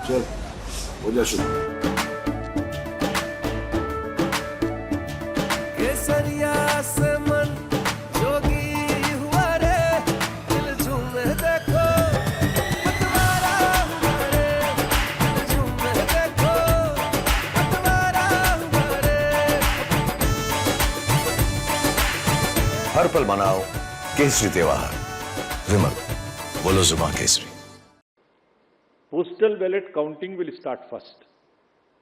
चल हो जा शुरू। केसरिया से मन जोगी हुआ रे, दिल झूमे देखो पतवारा हुआ रे, दिल झूमे देखो पतवारा हुआ रे। हर पल मनाओ केसरी त्योहार। विमल, बोलो जुबान Kesari. Postal ballot counting will start first.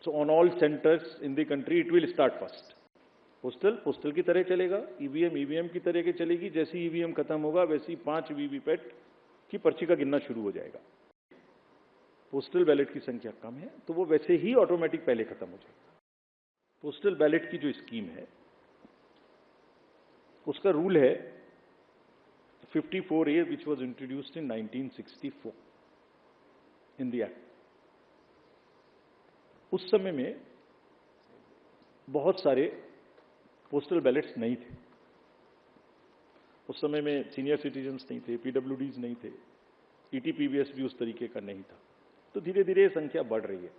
So on all centers in the country it will start first. Postal की तरह चलेगा, ईवीएम की तरह के चलेगी। जैसे ईवीएम खत्म होगा वैसे ही 5 वीवीपैट की पर्ची का गिनना शुरू हो जाएगा। पोस्टल बैलेट की संख्या कम है तो वो वैसे ही ऑटोमेटिक पहले खत्म हो जाएगा। पोस्टल बैलेट की जो स्कीम है उसका रूल है 54A which was introduced in 1964 in the act. उस समय में बहुत सारे पोस्टल बैलेट्स नहीं थे। उस समय में सीनियर सिटीजन्स नहीं थे, पीडब्ल्यूडीज नहीं थे, ईटीपीवीएस भी उस तरीके का नहीं था। तो धीरे धीरे संख्या बढ़ रही है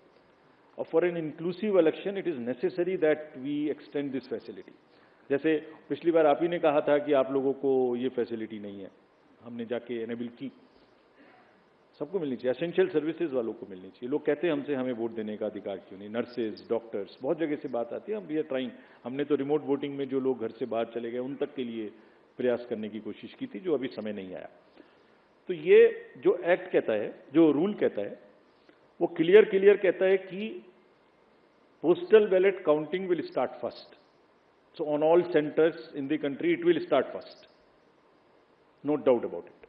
और for an inclusive election it is necessary that we extend this facility. जैसे पिछली बार आप ही ने कहा था कि आप लोगों को ये फैसिलिटी नहीं है, हमने जाके एनेबल की। सबको मिलनी चाहिए, एसेंशियल सर्विसेज वालों को मिलनी चाहिए। लोग कहते हैं हमसे हमें वोट देने का अधिकार क्यों नहीं, नर्सेज, डॉक्टर्स, बहुत जगह से बात आती है। हम वी आर ट्राइंग, हमने तो रिमोट वोटिंग में जो लोग घर से बाहर चले गए उन तक के लिए प्रयास करने की कोशिश की थी, जो अभी समय नहीं आया। तो ये जो एक्ट कहता है, जो रूल कहता है, वो क्लियर कहता है कि postal ballot counting will start first. So on all centres in the country it will start first, no doubt about it.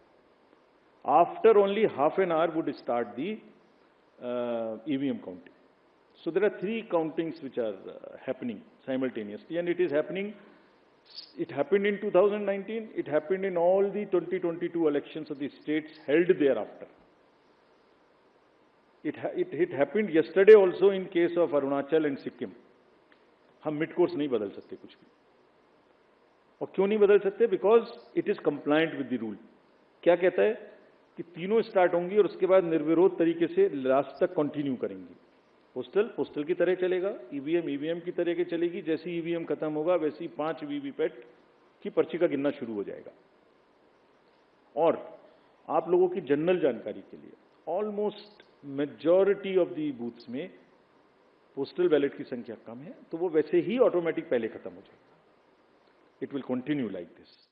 After only half an hour would start the EVM counting. So there are 3 countings which are happening simultaneously, and it is happening. It happened in 2019. It happened in all the 2022 elections of the states held thereafter. It happened yesterday also in case of Arunachal and Sikkim. हम mid course नहीं बदल सकते कुछ भी। और क्यों नहीं बदल सकते? Because it is compliant with the rule. क्या कहता है कि तीनों स्टार्ट होंगी और उसके बाद निर्विरोध तरीके से लास्ट तक कंटिन्यू करेंगी। पोस्टल की तरह चलेगा, ईवीएम की तरह के चलेगी। जैसे ईवीएम खत्म होगा वैसे ही 5 वीवीपैट की पर्ची का गिनना शुरू हो जाएगा। और आप लोगों की जनरल जानकारी के लिए almost majority of the booths में पोस्टल बैलेट की संख्या कम है तो वो वैसे ही ऑटोमेटिक पहले खत्म हो जाएगा। It will continue like this.